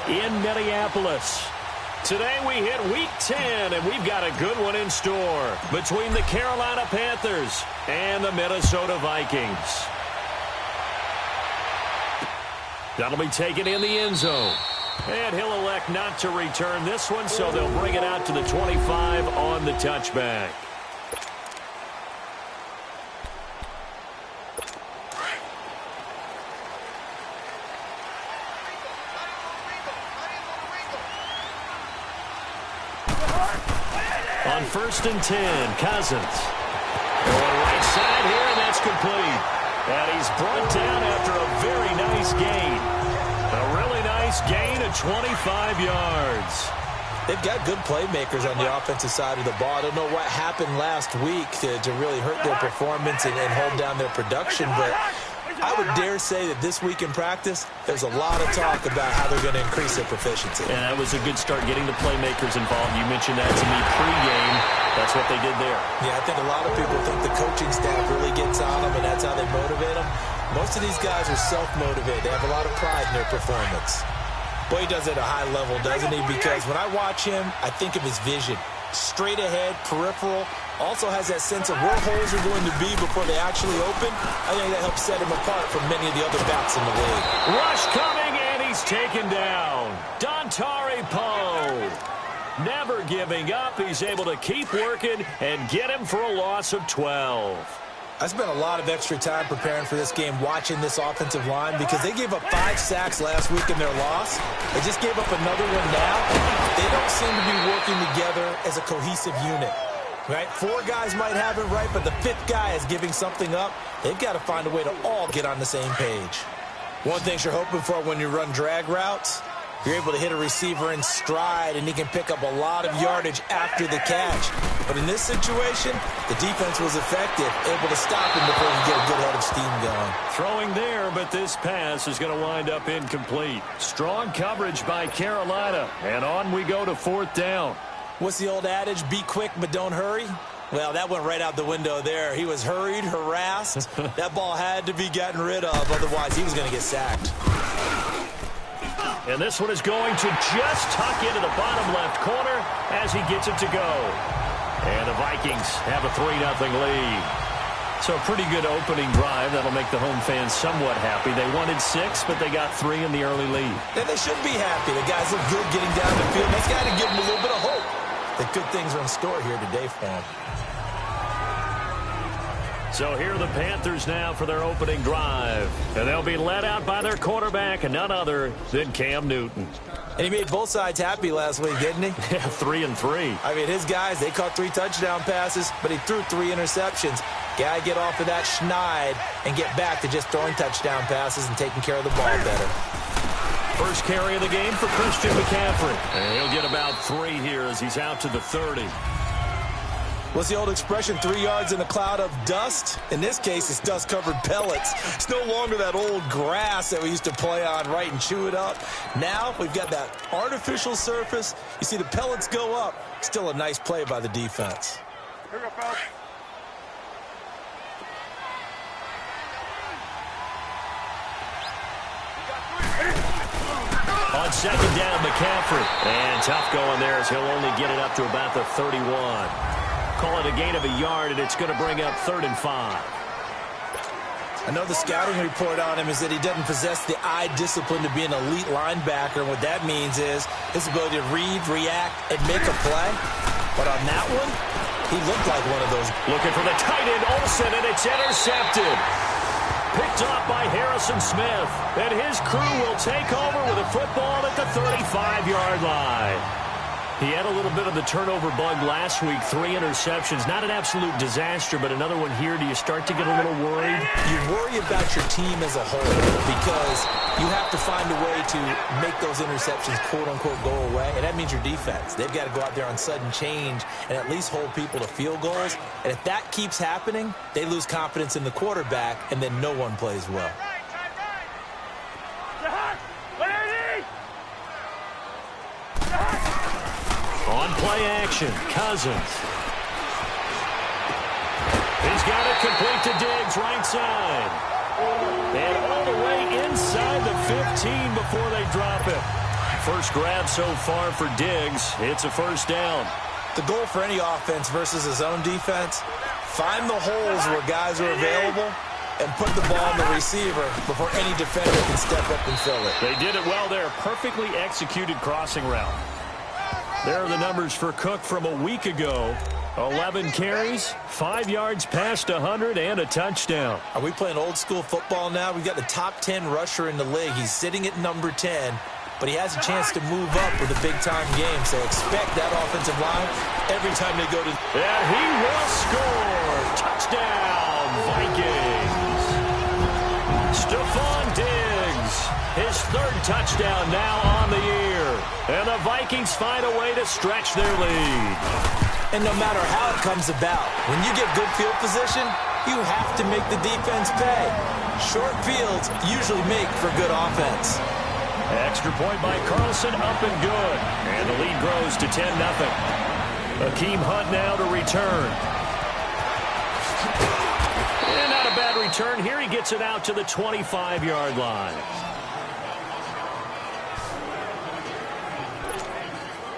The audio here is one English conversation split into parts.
in Minneapolis. Today we hit Week 10, and we've got a good one in store between the Carolina Panthers and the Minnesota Vikings. That'll be taken in the end zone. And he'll elect not to return this one, so they'll bring it out to the 25 on the touchback. On 1st and 10, Cousins. Going right side here, and that's complete. And he's brought down after a very nice gain. A really nice gain of 25 yards. They've got good playmakers on the offensive side of the ball. I don't know what happened last week to really hurt their performance and hold down their production, but I would dare say that this week in practice, there's a lot of talk about how they're going to increase their proficiency. And that was a good start getting the playmakers involved. You mentioned that to me pregame. That's what they did there. Yeah, I think a lot of people think the coaching staff really gets on them, and that's how they motivate them. Most of these guys are self-motivated. They have a lot of pride in their performance. Boy, he does it at a high level, doesn't he? Because when I watch him, I think of his vision. Straight ahead, peripheral. Also has that sense of where holes are going to be before they actually open. I think that helps set him apart from many of the other backs in the league. Rush coming, and he's taken down. Dontari Poe. Never giving up. He's able to keep working and get him for a loss of 12. I spent a lot of extra time preparing for this game watching this offensive line because they gave up 5 sacks last week in their loss. They just gave up another one now. They don't seem to be working together as a cohesive unit. Right? 4 guys might have it right, but the 5th guy is giving something up. They've got to find a way to all get on the same page. One thing you're hoping for when you run drag routes, you're able to hit a receiver in stride, and he can pick up a lot of yardage after the catch. But in this situation, the defense was effective, able to stop him before he get a good head of steam going. Throwing there, but this pass is going to wind up incomplete. Strong coverage by Carolina, and on we go to 4th down. What's the old adage, be quick but don't hurry? Well, that went right out the window there. He was hurried, harassed. That ball had to be gotten rid of, otherwise he was going to get sacked. And this one is going to just tuck into the bottom left corner as he gets it to go. And the Vikings have a 3-0 lead. So a pretty good opening drive. That'll make the home fans somewhat happy. They wanted 6, but they got 3 in the early lead. And they should be happy. The guys look good getting down the field. That's got to give them a little bit of hope that good things are in store here today for them. So here are the Panthers now for their opening drive. And they'll be led out by their quarterback, and none other than Cam Newton. And he made both sides happy last week, didn't he? Yeah, 3 and 3. I mean, his guys, they caught 3 touchdown passes, but he threw 3 interceptions. Got to get off of that schneid and get back to just throwing touchdown passes and taking care of the ball better. First carry of the game for Christian McCaffrey. And he'll get about 3 here as he's out to the 30. What's the old expression, 3 yards in a cloud of dust? In this case, it's dust-covered pellets. It's no longer that old grass that we used to play on, right, and chew it up. Now we've got that artificial surface. You see the pellets go up. Still a nice play by the defense. Here we go, fellas. On 2nd down, McCaffrey. And tough going there as he'll only get it up to about the 31. Call it a gain of a yard, and it's going to bring up 3rd and 5. I know the scouting report on him is that he doesn't possess the eye discipline to be an elite linebacker. And what that means is his ability to read, react, and make a play. But on that one, he looked like one of those. Looking for the tight end, Olsen, and it's intercepted. Picked off by Harrison Smith. And his crew will take over with a football at the 35-yard line. He had a little bit of the turnover bug last week, 3 interceptions. Not an absolute disaster, but another one here. Do you start to get a little worried? You worry about your team as a whole because you have to find a way to make those interceptions, quote-unquote, go away, and that means your defense. They've got to go out there on sudden change and at least hold people to field goals. And if that keeps happening, they lose confidence in the quarterback, and then no one plays well. On play action, Cousins. He's got it complete to Diggs, right side. And all the way inside the 15 before they drop it. first grab so far for Diggs. It's a first down. The goal for any offense versus his own defense, find the holes where guys are available and put the ball on the receiver before any defender can step up and fill it. They did it well there. Perfectly executed crossing route. There are the numbers for Cook from a week ago. 11 carries, 5 yards past 100, and a touchdown. Are we playing old school football now? We've got the top 10 rusher in the league. He's sitting at number 10, but he has a chance to move up with a big-time game. So expect that offensive line every time they go to... And he will score. Touchdown, Vikings. Stephon Diggs, his third touchdown now on the year. And the Vikings find a way to stretch their lead. And no matter how it comes about, when you get good field position, you have to make the defense pay. Short fields usually make for good offense. Extra point by Carlson, up and good. And the lead grows to 10-0. Akeem Hunt now to return. And not a bad return here. He gets it out to the 25-yard line.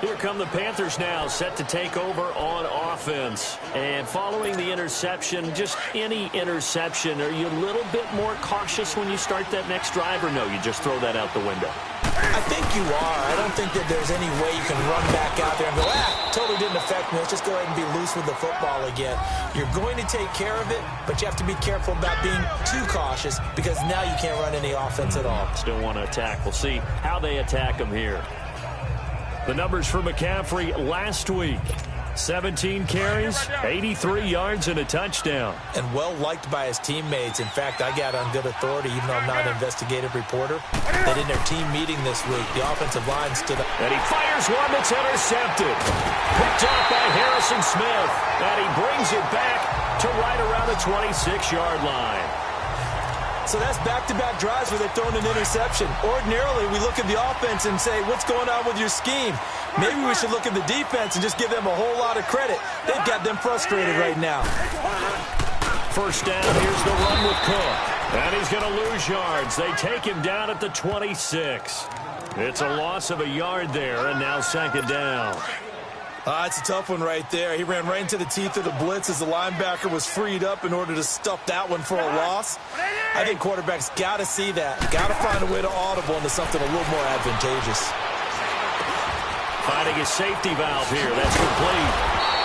Here come the Panthers now, set to take over on offense. And following the interception, just any interception, are you a little bit more cautious when you start that next drive, or no, you just throw that out the window? I think you are. I don't think that there's any way you can run back out there and go, totally didn't affect me. Let's just go ahead and be loose with the football again. You're going to take care of it, but you have to be careful about being too cautious because now you can't run any offense at all. Still want to attack. We'll see how they attack them here. The numbers for McCaffrey last week. 17 carries, 83 yards, and a touchdown. And well-liked by his teammates. In fact, I got on good authority, even though I'm not an investigative reporter, that in their team meeting this week, the offensive line stood up. And he fires one that's intercepted. Picked off by Harrison Smith. And he brings it back to right around the 26-yard line. So that's back-to-back drives where they've thrown an interception. Ordinarily, we look at the offense and say, what's going on with your scheme? Maybe we should look at the defense and just give them a whole lot of credit. They've got them frustrated right now. First down, here's the run with Cook. And he's going to lose yards. They take him down at the 26. It's a loss of a yard there, and now second down. It's a tough one right there. He ran right into the teeth of the blitz as the linebacker was freed up in order to stuff that one for a loss. I think quarterbacks got to see that. Got to find a way to audible into something a little more advantageous. Finding a safety valve here. That's complete.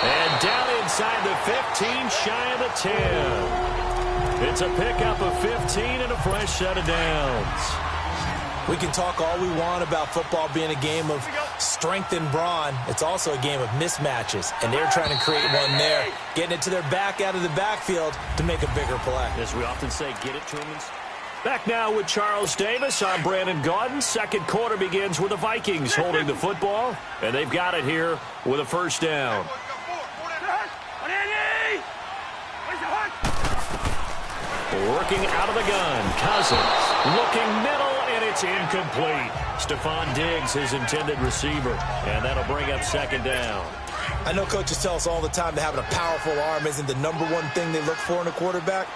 And down inside the 15, shy of the 10. It's a pickup of 15 and a fresh set of downs. We can talk all we want about football being a game of strength and brawn. It's also a game of mismatches, and they're trying to create one there, getting it to their back out of the backfield to make a bigger play. As we often say, get it to him. Back now with Charles Davis. I'm Brandon Gaudin. Second quarter begins with the Vikings holding the football, and they've got it here with a first down. Working out of the gun. Cousins looking middle, and it's incomplete. Stephon Diggs, his intended receiver, and that'll bring up second down. I know coaches tell us all the time that having a powerful arm isn't the number one thing they look for in a quarterback.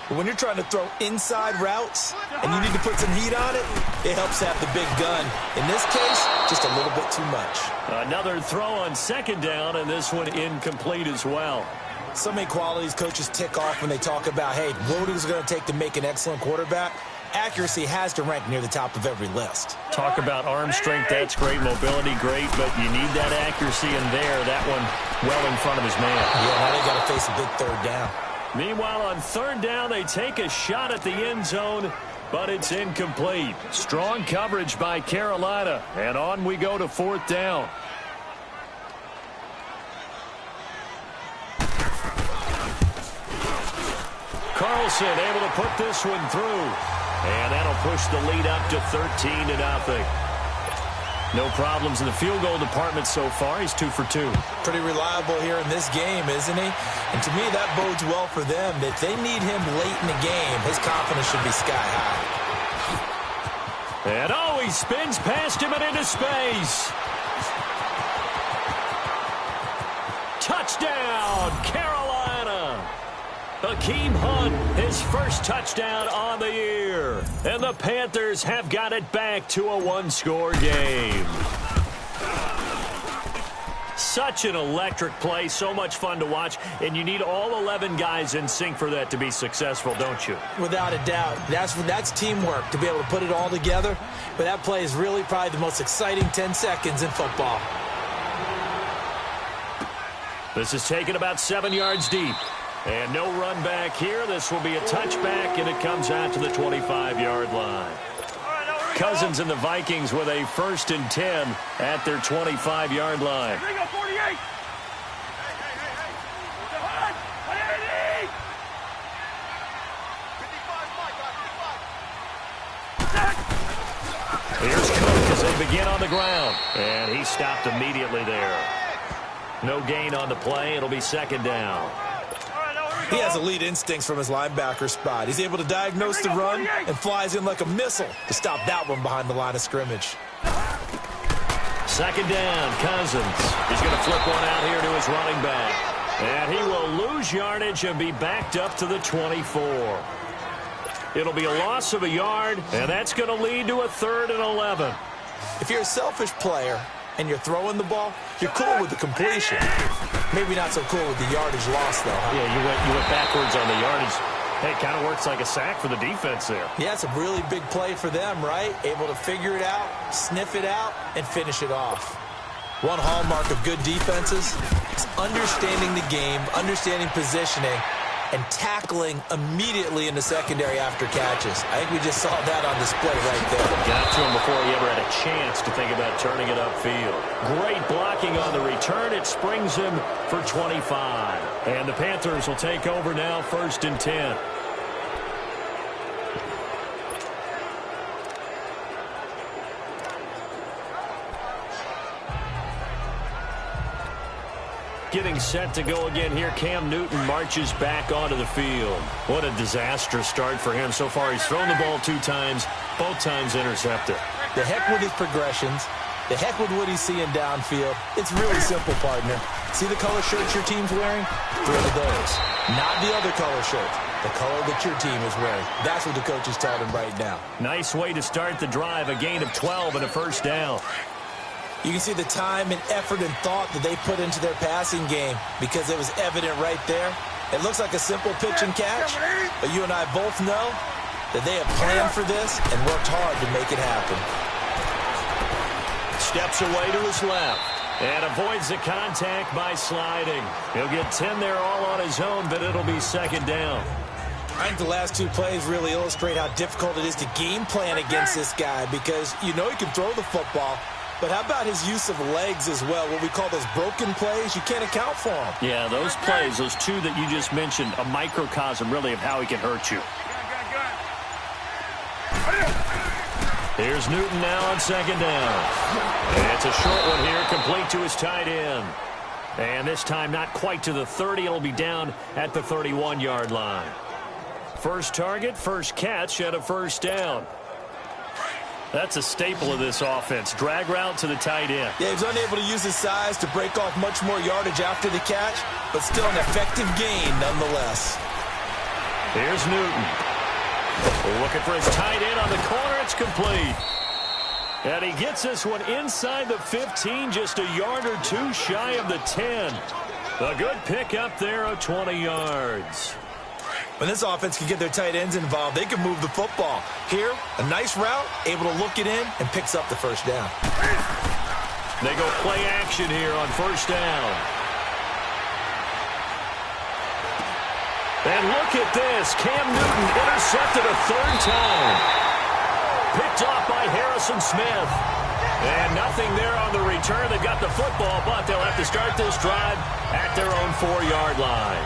But when you're trying to throw inside routes and you need to put some heat on it, it helps have the big gun. In this case, just a little bit too much. Another throw on second down, and this one incomplete as well. So many qualities coaches tick off when they talk about, hey, what is it going to take to make an excellent quarterback? Accuracy has to rank near the top of every list. Talk about arm strength, that's great. Mobility, great, but you need that accuracy in there. That one well in front of his man. Yeah, now they got to face a big third down. Meanwhile, on third down, they take a shot at the end zone, but it's incomplete. Strong coverage by Carolina, and on we go to fourth down. Carlson able to put this one through. And that'll push the lead up to 13-0. No problems in the field goal department so far. He's 2 for 2. Pretty reliable here in this game, isn't he? And to me, that bodes well for them. If they need him late in the game, his confidence should be sky high. And he spins past him and into space. Touchdown, Carolina. Akeem Hunt, his first touchdown on the year. And the Panthers have got it back to a one-score game. Such an electric play, so much fun to watch, and you need all 11 guys in sync for that to be successful, don't you? Without a doubt. That's teamwork, to be able to put it all together. But that play is really probably the most exciting 10 seconds in football. This is taken about 7 yards deep. And no run back here. This will be a touchback, and it comes out to the 25-yard line. Cousins and the Vikings with a 1st and 10 at their 25-yard line. Here we go, 48. Here's Cook as they begin on the ground. And he stopped immediately there. No gain on the play. It'll be 2nd down. He has elite instincts from his linebacker spot. He's able to diagnose the run and flies in like a missile to stop that one behind the line of scrimmage. 2nd down, Cousins. He's going to flip one out here to his running back. And he will lose yardage and be backed up to the 24. It'll be a loss of a yard, and that's going to lead to a 3rd and 11. If you're a selfish player and you're throwing the ball, you're cool with the completion. Maybe not so cool with the yardage loss, though, huh? Yeah, you went backwards on the yardage. Hey, it kind of works like a sack for the defense there. Yeah, it's a really big play for them, right? Able to figure it out, sniff it out, and finish it off. One hallmark of good defenses is understanding the game, understanding positioning, and tackling immediately in the secondary after catches. I think we just saw that on display right there. Got to him before he ever had a chance to think about turning it upfield. Great blocking on the return. It springs him for 25. And the Panthers will take over now, 1st and 10. Getting set to go again here. Cam Newton marches back onto the field. What a disastrous start for him. So far, he's thrown the ball 2 times, both times intercepted. The heck with his progressions. The heck with what he's seeing downfield. It's really simple, partner. See the color shirts your team's wearing? Throw to those. Not the other color shirt. The color that your team is wearing. That's what the coach is telling him right now. Nice way to start the drive. A gain of 12 and a 1st down. You can see the time and effort and thought that they put into their passing game because it was evident right there. It looks like a simple pitch and catch, but you and I both know that they have planned for this and worked hard to make it happen. Steps away to his left and avoids the contact by sliding. He'll get 10 there all on his own, but it'll be 2nd down. I think the last 2 plays really illustrate how difficult it is to game plan against this guy because you know he can throw the football. But how about his use of legs as well? What we call those broken plays, you can't account for them. Yeah, those plays, those 2 that you just mentioned, a microcosm really of how he can hurt you. Here's Newton now on 2nd down. And it's a short one here, complete to his tight end. And this time not quite to the 30. It'll be down at the 31-yard line. First target, first catch at a 1st down. That's a staple of this offense. Drag route to the tight end. Yeah, he's unable to use his size to break off much more yardage after the catch, but still an effective gain nonetheless. Here's Newton. Looking for his tight end on the corner. It's complete. And he gets this one inside the 15, just a yard or 2 shy of the 10. A good pickup there of 20 yards. When this offense can get their tight ends involved, they can move the football. Here, a nice route, able to look it in, and picks up the 1st down. They go play action here on 1st down. And look at this. Cam Newton intercepted a 3rd time. Picked off by Harrison Smith. And nothing there on the return. They've got the football, but they'll have to start this drive at their own 4-yard line.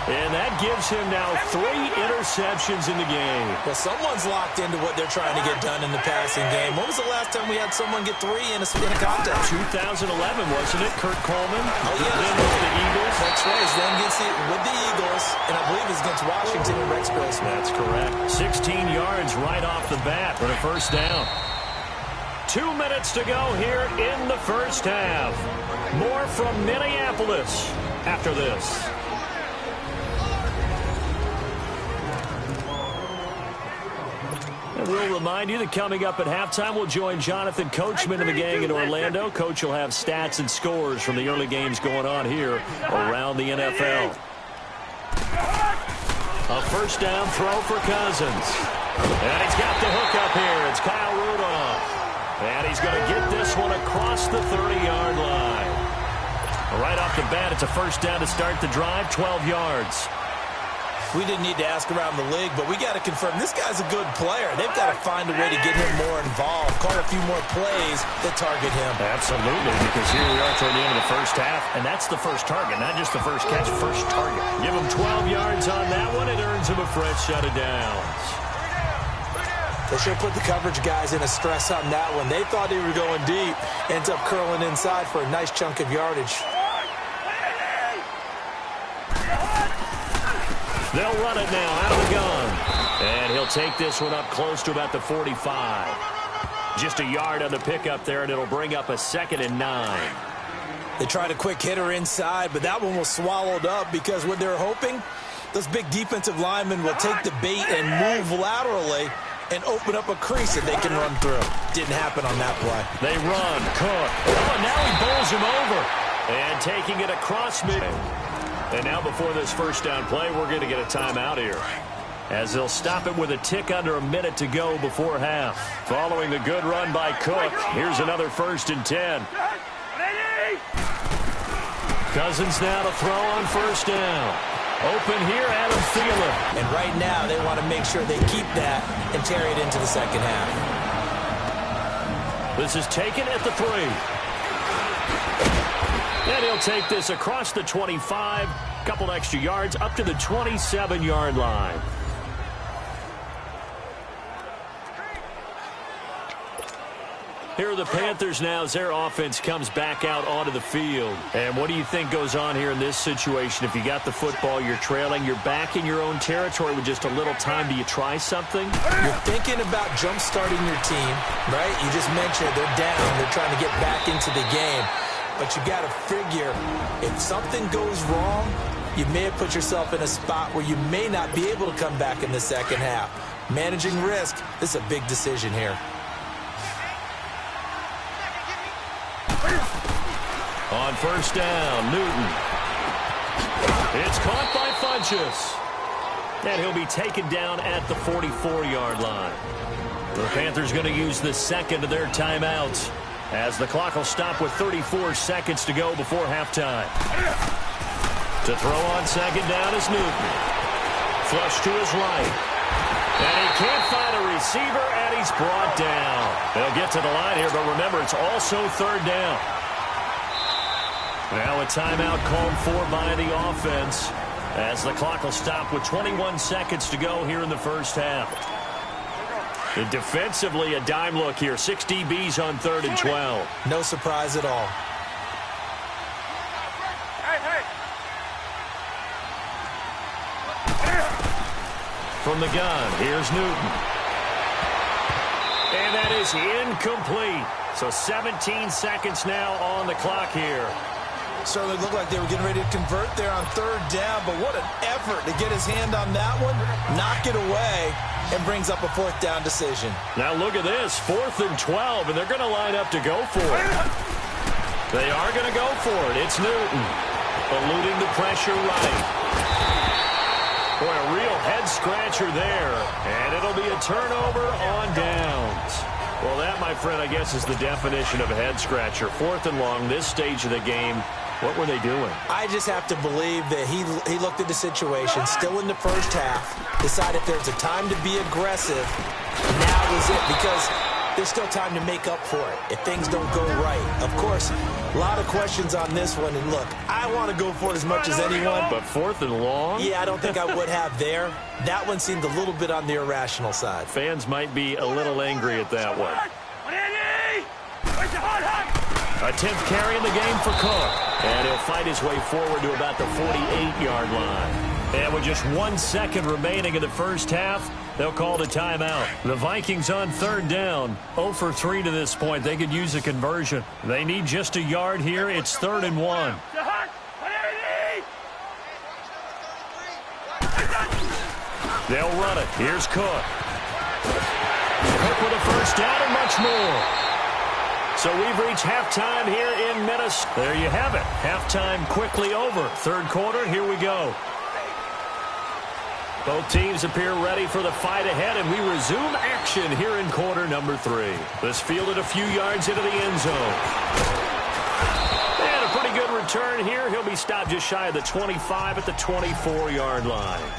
And that gives him now 3 interceptions in the game. Well, someone's locked into what they're trying to get done in the passing game. When was the last time we had someone get 3 in a contest? 2011, wasn't it? Kurt Coleman. Oh, yeah. Then with the Eagles. That's right. Then gets it with the Eagles, and I believe it's against Washington and Rex Grossman. That's correct. 16 yards right off the bat for a 1st down. 2 minutes to go here in the 1st half. More from Minneapolis after this. And we'll remind you that coming up at halftime, we'll join Jonathan Coachman and the gang in Orlando. Coach will have stats and scores from the early games going on here around the NFL. A first down throw for Cousins. And he's got the hook up here. It's Kyle Rudolph. And he's going to get this one across the 30-yard line. Right off the bat, it's a first down to start the drive, 12 yards. We didn't need to ask around the league, but we got to confirm this guy's a good player. They've got to find a way to get him more involved, call a few more plays that target him. Absolutely, because here we are toward the end of the first half, and that's the first target, not just the first catch, first target. Give him 12 yards on that one. It earns him a fresh set of downs. They should put the coverage guys in a stress on that one. They thought they were going deep. Ends up curling inside for a nice chunk of yardage. They'll run it now out of the gun. And he'll take this one up close to about the 45. Just a yard on the pickup there, and it'll bring up a 2nd and 9. They tried a quick hitter inside, but that one was swallowed up because what they're hoping, those big defensive linemen will take the bait and move laterally and open up a crease that they can run through. Didn't happen on that play. They run. Cook. Oh, and now he bowls him over. And taking it across mid. And now before this first down play, we're going to get a timeout here, as they'll stop it with a tick under a minute to go before half. Following the good run by Cook, here's another 1st and 10. Cousins now to throw on first down. Open here, Adam Thielen. And right now, they want to make sure they keep that and carry it into the second half. This is taken at the 3. And he'll take this across the 25, couple extra yards, up to the 27-yard line. Here are the Panthers now as their offense comes back out onto the field. And what do you think goes on here in this situation? If you got the football, you're trailing, you're back in your own territory with just a little time. Do you try something? You're thinking about jump-starting your team, right? You just mentioned they're down. They're trying to get back into the game. But you got to figure, if something goes wrong, you may have put yourself in a spot where you may not be able to come back in the second half. Managing risk, this is a big decision here. On first down, Newton. It's caught by Funchess. And he'll be taken down at the 44-yard line. The Panthers going to use the 2nd of their timeouts, as the clock will stop with 34 seconds to go before halftime. To throw on second down is Newton. Flush to his right. And he can't find a receiver, and he's brought down. They'll get to the line here, but remember, it's also 3rd down. Now a timeout called for by the offense, as the clock will stop with 21 seconds to go here in the first half. And defensively, a dime look here. 6 DBs on 3rd and 12. No surprise at all. From the gun, here's Newton. And that is incomplete. So 17 seconds now on the clock here. Certainly looked like they were getting ready to convert there on 3rd down, but what an effort to get his hand on that one, knock it away, and brings up a 4th down decision. Now look at this, 4th and 12, and they're going to line up to go for it. They are going to go for it. It's Newton, eluding the pressure right. Boy, a real head-scratcher there, and it'll be a turnover on downs. Well, that, my friend, I guess is the definition of a head-scratcher. 4th and long, this stage of the game. What were they doing? I just have to believe that he looked at the situation, still in the first half, decided there's a time to be aggressive. Now is it, because there's still time to make up for it if things don't go right. Of course, a lot of questions on this one, and look, I want to go for it as much as anyone. But 4th and long? Yeah, I don't think I would have there. That one seemed a little bit on the irrational side. Fans might be a little angry at that one. A 10th carry in the game for Cook. And he'll fight his way forward to about the 48-yard line. And with just 1 second remaining in the first half, they'll call the timeout. The Vikings on 3rd down. 0 for 3 to this point. They could use a conversion. They need just a yard here. It's 3rd and 1. They'll run it. Here's Cook. with a first down and much more. So we've reached halftime here in Minnesota. There you have it. Halftime quickly over. Third quarter, here we go. Both teams appear ready for the fight ahead, and we resume action here in quarter number 3. This fielded a few yards into the end zone. And a pretty good return here. He'll be stopped just shy of the 25 at the 24-yard line.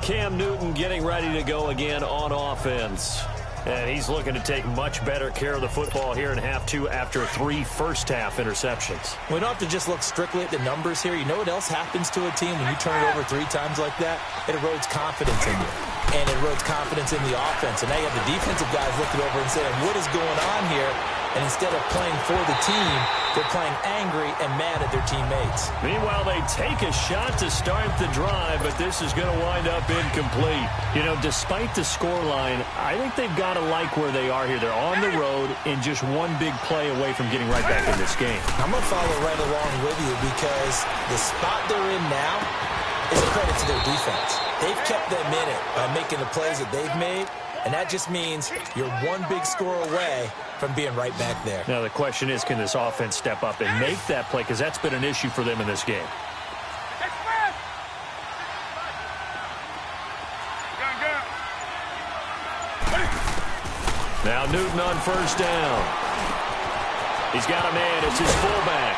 Cam Newton getting ready to go again on offense. And he's looking to take much better care of the football here in half 2 after 3 first-half interceptions. We don't have to just look strictly at the numbers here. You know what else happens to a team when you turn it over 3 times like that? It erodes confidence in you. And it erodes confidence in the offense. And now you have the defensive guys looking over and saying, what is going on here? And instead of playing for the team, they're playing angry and mad at their teammates. Meanwhile, they take a shot to start the drive, but this is going to wind up incomplete. You know, despite the scoreline, I think they've got to like where they are here. They're on the road and just one big play away from getting right back in this game. I'm going to follow right along with you because the spot they're in now is a credit to their defense. They've kept them in it by making the plays that they've made, and that just means you're one big score away from being right back there. Now the question is, can this offense step up and make that play? Because that's been an issue for them in this game. Now Newton on first down. He's got a man. It's his fullback.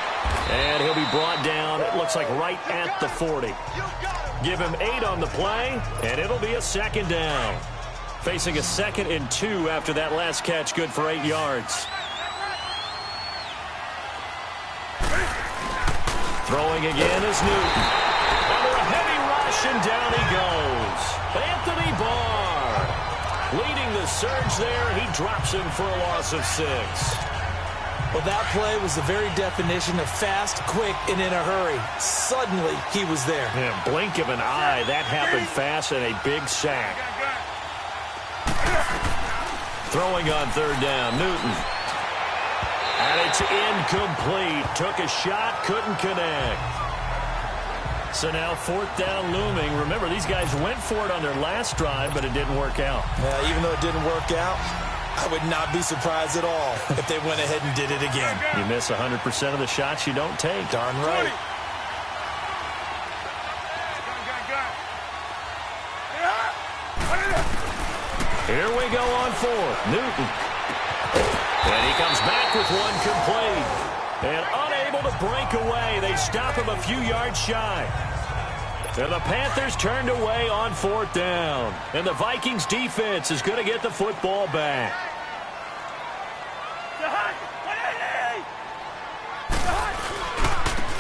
And he'll be brought down, it looks like right at the 40. Give him 8 on the play, and it'll be a second down. Facing a 2nd and 2 after that last catch, good for 8 yards. Throwing again is Newton. Under a heavy rush, and down he goes. Anthony Barr leading the surge there. He drops him for a loss of 6. Well, that play was the very definition of fast, quick, and in a hurry. Suddenly, he was there. Yeah, blink of an eye. That happened fast, and a big sack. Throwing on third down, Newton. And it's incomplete. Took a shot, couldn't connect. So now 4th down looming. Remember, these guys went for it on their last drive, but it didn't work out. Yeah, even though it didn't work out, I would not be surprised at all if they went ahead and did it again. You miss 100% of the shots you don't take. Darn right. Here we go on 4th. Newton. And he comes back with one complete. And unable to break away. They stop him a few yards shy. And the Panthers turned away on 4th down. And the Vikings defense is going to get the football back.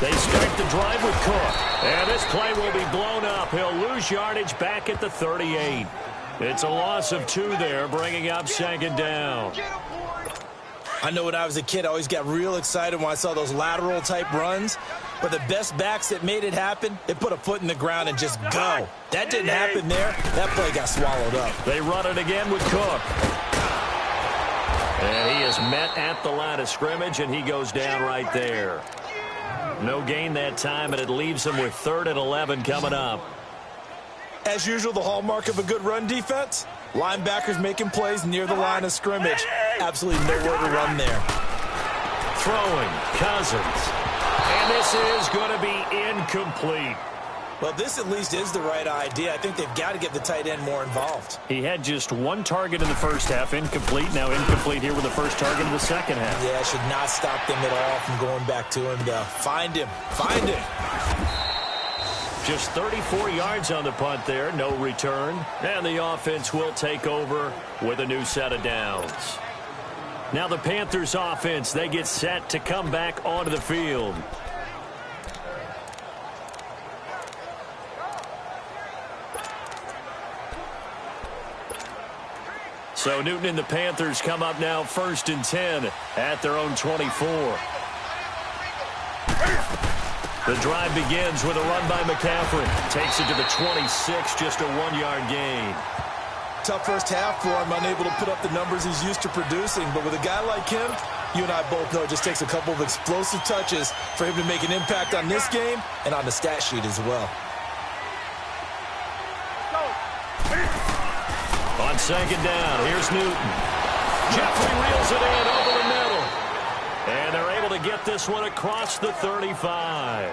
They start the drive with Cook. And this play will be blown up. He'll lose yardage back at the 38. It's a loss of 2 there, bringing up 2nd down. I know when I was a kid, I always got real excited when I saw those lateral-type runs. But the best backs that made it happen, they put a foot in the ground and just go. That didn't happen there. That play got swallowed up. They run it again with Cook. And he is met at the line of scrimmage, and he goes down right there. No gain that time, and it leaves him with 3rd and 11 coming up. As usual, the hallmark of a good run defense, linebackers making plays near the line of scrimmage. Absolutely nowhere to run there. Throwing, Cousins. And this is going to be incomplete. Well, this at least is the right idea. I think they've got to get the tight end more involved. He had just 1 target in the first half, incomplete. Now incomplete here with the first target in the second half. Yeah, it should not stop them at all from going back to him, though. Find him. Find him. Just 34 yards on the punt there, no return. And the offense will take over with a new set of downs. Now the Panthers offense, they get set to come back onto the field. So Newton and the Panthers come up now 1st and 10 at their own 24. The drive begins with a run by McCaffrey. Takes it to the 26, just a 1-yard gain. Tough first half for him, unable to put up the numbers he's used to producing. But with a guy like him, you and I both know it just takes a couple of explosive touches for him to make an impact on this game and on the stat sheet as well. second down. Here's Newton. Jeffrey reels it in over the middle. And they're able to get this one across the 35.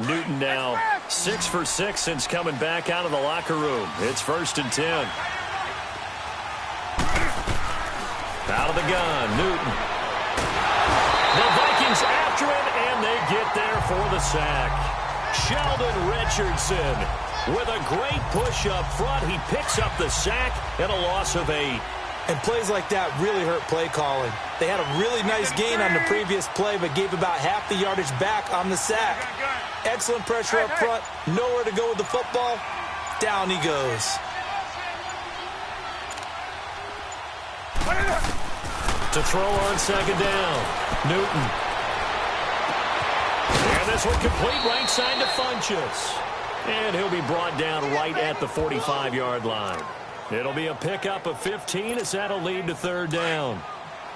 Newton now 6 for 6 since coming back out of the locker room. It's 1st and 10. Out of the gun, Newton. The Vikings after him, and they get there for the sack. Sheldon Richardson with a great push up front. He picks up the sack and a loss of 8. And plays like that really hurt play calling. They had a really nice gain on the previous play, but gave about half the yardage back on the sack. Excellent pressure up front. Nowhere to go with the football. Down he goes. To throw on second down. Newton. And this one complete right side to Funchess. And he'll be brought down right at the 45-yard line. It'll be a pickup of 15 as that'll lead to 3rd down.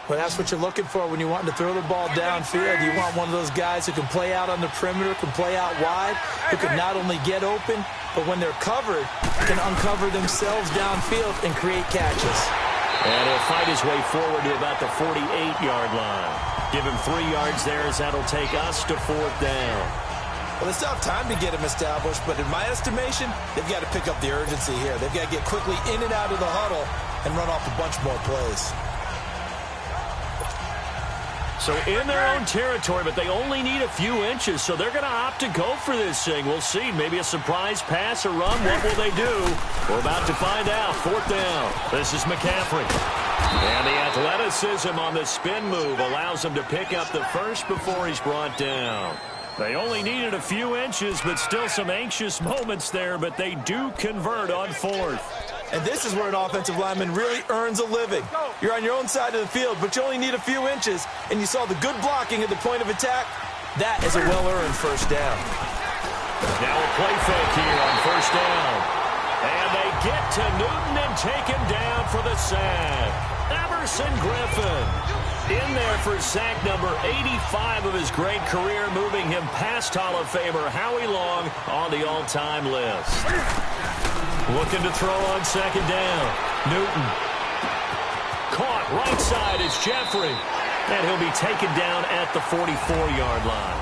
Well, that's what you're looking for when you want to throw the ball downfield. You want one of those guys who can play out on the perimeter, can play out wide, who can not only get open, but when they're covered, can uncover themselves downfield and create catches. And he'll fight his way forward to about the 48-yard line. Give him 3 yards there as that'll take us to 4th down. Well, they still have time to get him established, but in my estimation, they've got to pick up the urgency here. They've got to get quickly in and out of the huddle and run off a bunch more plays. So in their own territory, but they only need a few inches, so they're going to opt to go for this thing. We'll see. Maybe a surprise pass or run. What will they do? We're about to find out. 4th down. This is McCaffrey. And the athleticism on the spin move allows him to pick up the first before he's brought down. They only needed a few inches, but still some anxious moments there, but they do convert on 4th. And this is where an offensive lineman really earns a living. You're on your own side of the field, but you only need a few inches, and you saw the good blocking at the point of attack. That is a well-earned 1st down. Now a play fake here on 1st down. And they get to Newton and take him down for the sack. Everson Griffin in there for sack number 85 of his great career, moving him past Hall of Famer Howie Long on the all-time list. Looking to throw on second down. Newton. Caught right side is Jeffrey. And he'll be taken down at the 44-yard line.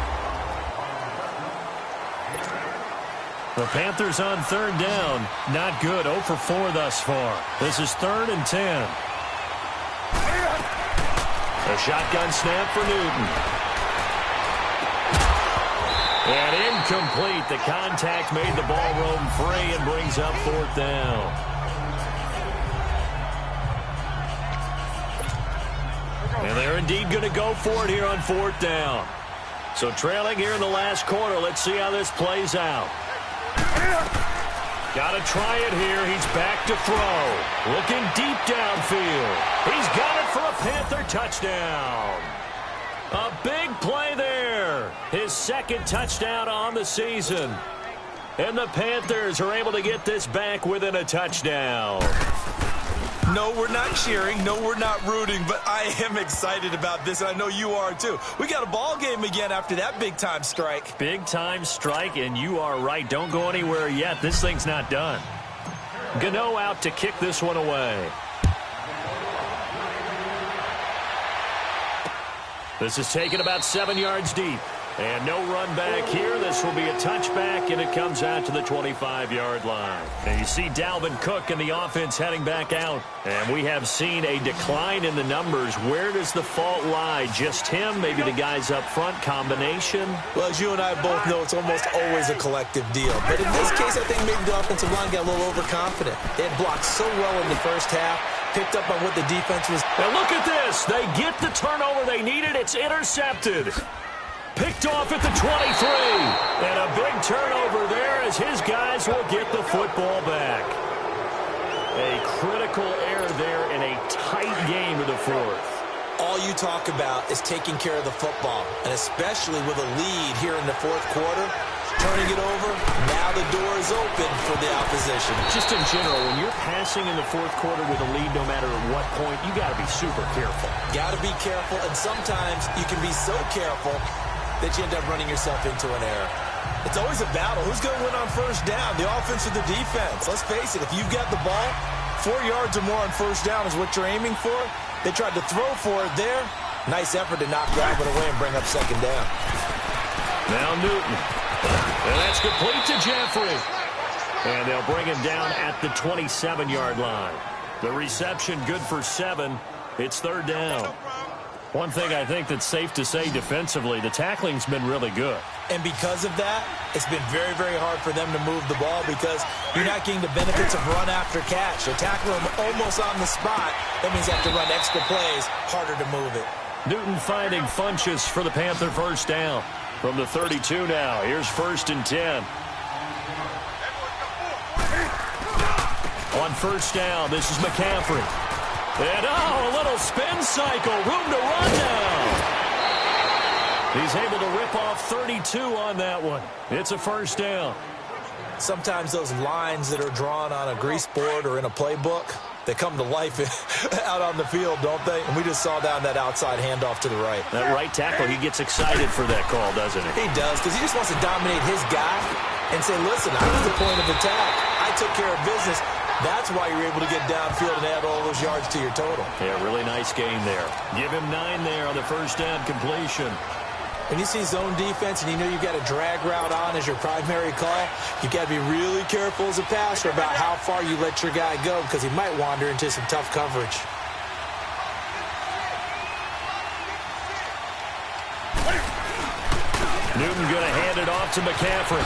The Panthers on 3rd down. Not good. 0 for 4 thus far. This is 3rd and 10. A shotgun snap for Newton. And incomplete. The contact made the ball roam free and brings up 4th down. And they're indeed going to go for it here on 4th down. So trailing here in the last quarter. Let's see how this plays out. Got to try it here. He's back to throw. Looking deep downfield. He's got it for a Panther touchdown. A big play there. His 2nd touchdown on the season. And the Panthers are able to get this back within a touchdown. No, we're not cheering. No, we're not rooting. But I am excited about this, and I know you are too. We got a ball game again after that big-time strike. Big-time strike, and you are right. Don't go anywhere yet. This thing's not done. Gano out to kick this one away. This is taken about 7 yards deep. And no run back here. This will be a touchback, and it comes out to the 25-yard line. And you see Dalvin Cook and the offense heading back out. And we have seen a decline in the numbers. Where does the fault lie? Just him? Maybe the guys up front? Combination? Well, as you and I both know, it's almost always a collective deal. But in this case, I think maybe the offensive line got a little overconfident. They had blocked so well in the first half. Picked up on what the defense was. And look at this. They get the turnover they needed. It's intercepted. Picked off at the 23. And a big turnover there as his guys will get the football back. A critical error there in a tight game of the 4th. All you talk about is taking care of the football, and especially with a lead here in the 4th quarter, turning it over, now the door is open for the opposition. Just in general, when you're passing in the 4th quarter with a lead, no matter at what point, you got to be super careful. Got to be careful, and sometimes you can be so careful that you end up running yourself into an error. It's always a battle. Who's going to win on first down, the offense or the defense? Let's face it, if you've got the ball, 4 yards or more on first down is what you're aiming for. They tried to throw for it there. Nice effort to knock that one away and bring up second down. Now Newton. And that's complete to Jeffrey. And they'll bring him down at the 27-yard line. The reception good for 7. It's third down. One thing I think that's safe to say defensively, the tackling's been really good. And because of that, it's been very, very hard for them to move the ball because you're not getting the benefits of run after catch. They tackle him almost on the spot. That means they have to run extra plays, harder to move it. Newton finding Funchess for the Panther first down. From the 32 now, here's 1st and 10. On first down, this is McCaffrey. And, a little spin cycle. Room to run now. He's able to rip off 32 on that one. It's a first down. Sometimes those lines that are drawn on a grease board or in a playbook, they come to life out on the field, don't they? And we just saw down that outside handoff to the right. That right tackle, he gets excited for that call, doesn't he? He does, because he just wants to dominate his guy and say, listen, I was the point of attack. I took care of business. That's why you're able to get downfield and add all those yards to your total. Yeah, really nice gain there. Give him 9 there on the first down completion. When you see zone defense and you know you've got a drag route on as your primary call, you've got to be really careful as a passer about how far you let your guy go because he might wander into some tough coverage. Newton going to hand it off to McCaffrey.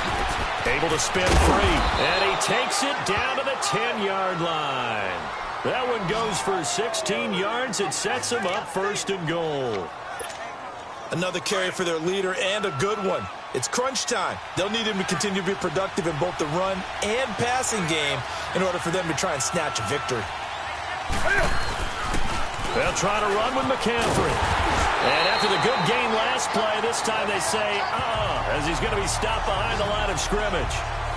Able to spin free. And he takes it down to the 10-yard line. That one goes for 16 yards. It sets him up 1st and goal. Another carry for their leader and a good one. It's crunch time. They'll need him to continue to be productive in both the run and passing game in order for them to try and snatch a victory. They'll try to run with McCaffrey. And after the good gain last play, this time they say, as he's going to be stopped behind the line of scrimmage.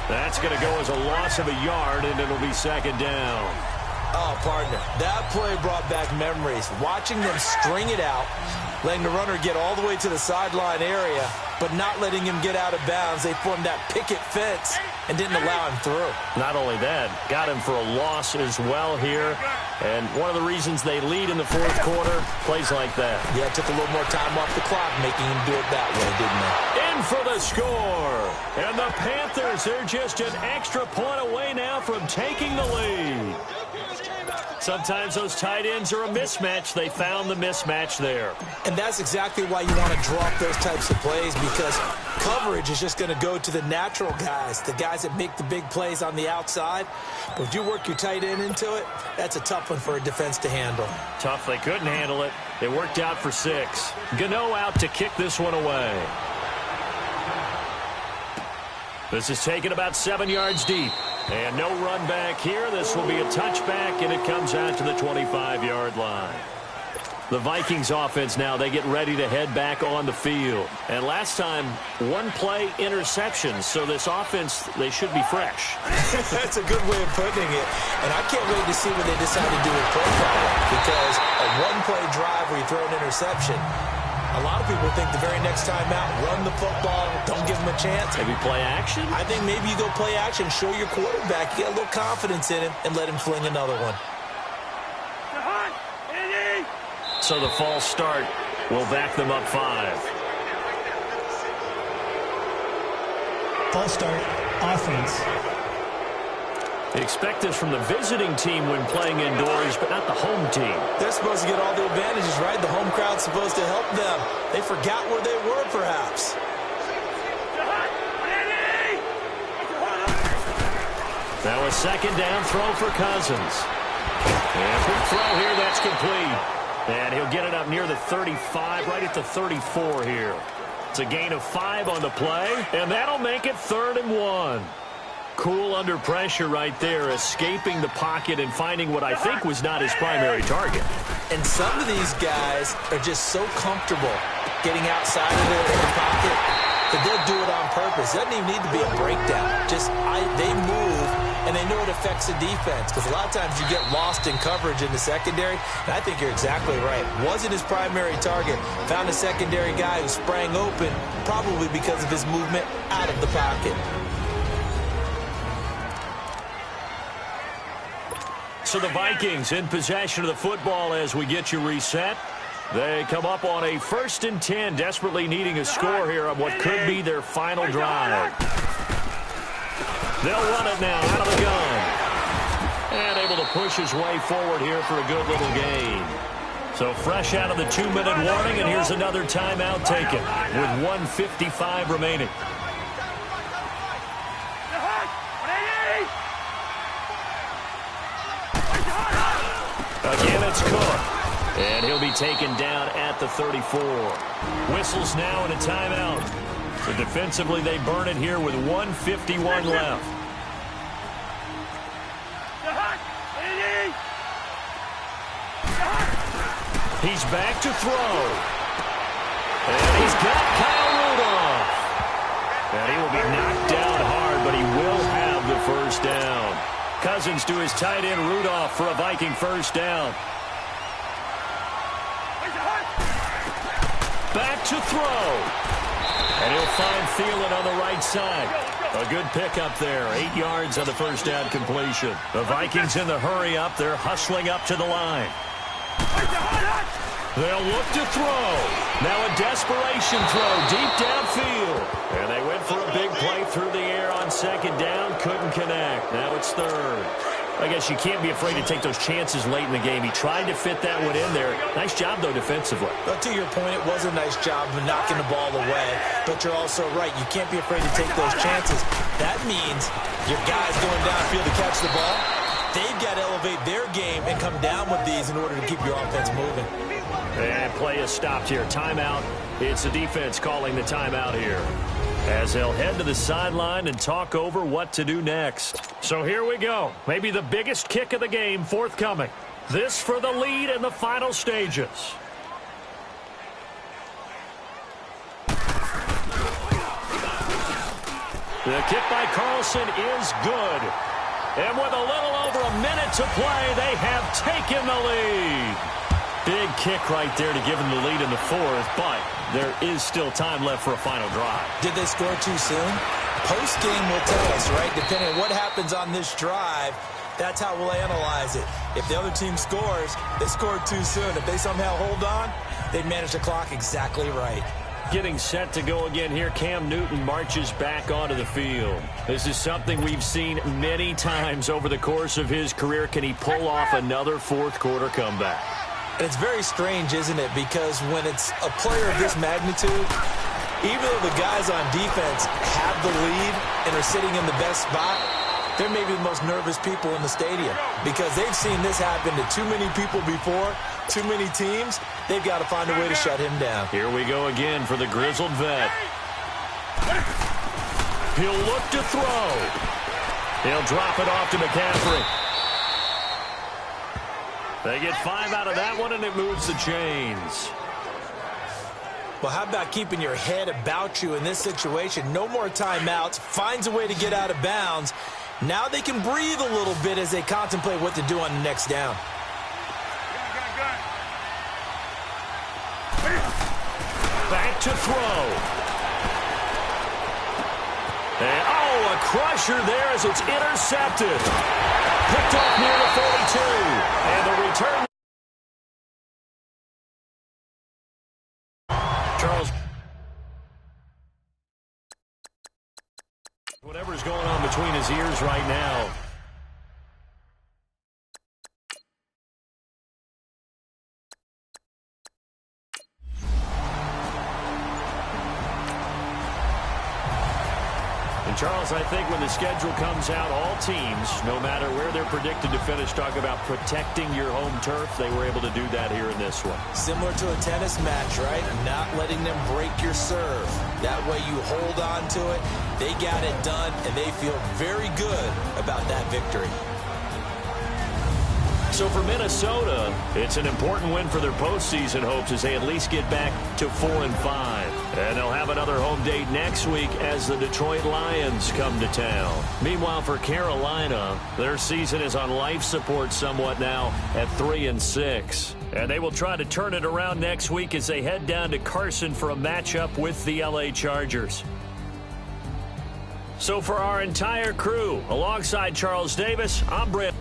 That's going to go as a loss of a yard, and it'll be second down. Oh, partner, that play brought back memories. Watching them string it out, letting the runner get all the way to the sideline area, but not letting him get out of bounds. They formed that picket fence and didn't allow him through. Not only that, got him for a loss as well here. And one of the reasons they lead in the fourth quarter, plays like that. Yeah, it took a little more time off the clock, making him do it that way, didn't they? In for the score. And the Panthers, they're just an extra point away now from taking the lead. Sometimes those tight ends are a mismatch. They found the mismatch there. And that's exactly why you want to drop those types of plays, because coverage is just going to go to the natural guys, the guys that make the big plays on the outside. But if you work your tight end into it, that's a tough one for a defense to handle. Tough. They couldn't handle it. It worked out for 6. Gano out to kick this one away. This is taken about 7 yards deep. And no run back here. This will be a touchback, and it comes out to the 25-yard line. The Vikings offense now, they get ready to head back on the field. And last time, 1-play interception. So this offense, they should be fresh. That's a good way of putting it. And I can't wait to see what they decide to do with play calling. Because a 1-play drive where you throw an interception, a lot of people think the very next time out, run the football, don't give them a chance. Maybe play action? I think maybe you go play action, show your quarterback, get a little confidence in him, and let him fling another one. So the false start will back them up 5. False start, offense. Expect this from the visiting team when playing indoors, but not the home team. They're supposed to get all the advantages, right? The home crowd's supposed to help them. They forgot where they were, perhaps. Now a second down throw for Cousins. And quick throw here, that's complete. And he'll get it up near the 35, right at the 34 here. It's a gain of 5 on the play, and that'll make it 3rd and 1. Cool under pressure right there, escaping the pocket and finding what I think was not his primary target. And some of these guys are just so comfortable getting outside of the pocket that they'll do it on purpose. It doesn't even need to be a breakdown. Just they move, and they I know it affects the defense because a lot of times you get lost in coverage in the secondary, and I think you're exactly right. Wasn't his primary target. Found a secondary guy who sprang open, probably because of his movement out of the pocket. So the Vikings in possession of the football as we get you reset. They come up on a 1st and 10, desperately needing a score here on what could be their final drive. They'll run it now out of the gun. And able to push his way forward here for a good little gain. So fresh out of the 2-minute warning, and here's another timeout taken with 1:55 remaining. Again, it's Cook. And he'll be taken down at the 34. Whistles now and a timeout. So defensively, they burn it here with 1:51 left. He's back to throw. And he's got Kyle Rudolph. And he will be knocked down hard, but he will have the first down. Cousins to his tight end Rudolph for a Viking first down. Back to throw. And he'll find Thielen on the right side. A good pickup there. 8 yards on the first down completion. The Vikings in the hurry up. They're hustling up to the line. They'll look to throw. Now a desperation throw deep downfield. And they went for a big play through the air on 2nd down. Couldn't connect. Now it's 3rd. I guess you can't be afraid to take those chances late in the game. He tried to fit that one in there. Nice job, though, defensively. But to your point, it was a nice job of knocking the ball away. But you're also right. You can't be afraid to take those chances. That means your guys going downfield to catch the ball, they've got to elevate their game and come down with these in order to keep your offense moving. And play is stopped here. Timeout. It's the defense calling the timeout here, as they'll head to the sideline and talk over what to do next. So here we go. Maybe the biggest kick of the game forthcoming. This for the lead in the final stages. The kick by Carlson is good. And with a little over a minute to play, they have taken the lead. Big kick right there to give them the lead in the 4th, but there is still time left for a final drive. Did they score too soon? Post-game will tell us, right? Depending on what happens on this drive, that's how we'll analyze it. If the other team scores, they scored too soon. If they somehow hold on, they manage the clock exactly right. Getting set to go again here, Cam Newton marches back onto the field. This is something we've seen many times over the course of his career. Can he pull off another 4th quarter comeback? And it's very strange, isn't it? Because when it's a player of this magnitude, even though the guys on defense have the lead and are sitting in the best spot, they're maybe the most nervous people in the stadium because they've seen this happen to too many people before, too many teams. They've got to find a way to shut him down. Here we go again for the grizzled vet. He'll look to throw. He'll drop it off to McCaffrey. They get 5 out of that one, and it moves the chains. Well, how about keeping your head about you in this situation? No more timeouts. Finds a way to get out of bounds. Now they can breathe a little bit as they contemplate what to do on the next down. Back to throw. And, a crusher there as it's intercepted. Picked off near the 42. And the return. Charles. Whatever's going on between his ears right now. Charles, I think when the schedule comes out, all teams, no matter where they're predicted to finish, talk about protecting your home turf. They were able to do that here in this one. Similar to a tennis match, right? Not letting them break your serve. That way you hold on to it. They got it done, and they feel very good about that victory. So for Minnesota, it's an important win for their postseason hopes as they at least get back to 4-5. And they'll have another home date next week as the Detroit Lions come to town. Meanwhile, for Carolina, their season is on life support somewhat now at 3-6. And they will try to turn it around next week as they head down to Carson for a matchup with the LA Chargers. So for our entire crew, alongside Charles Davis, I'm Brent.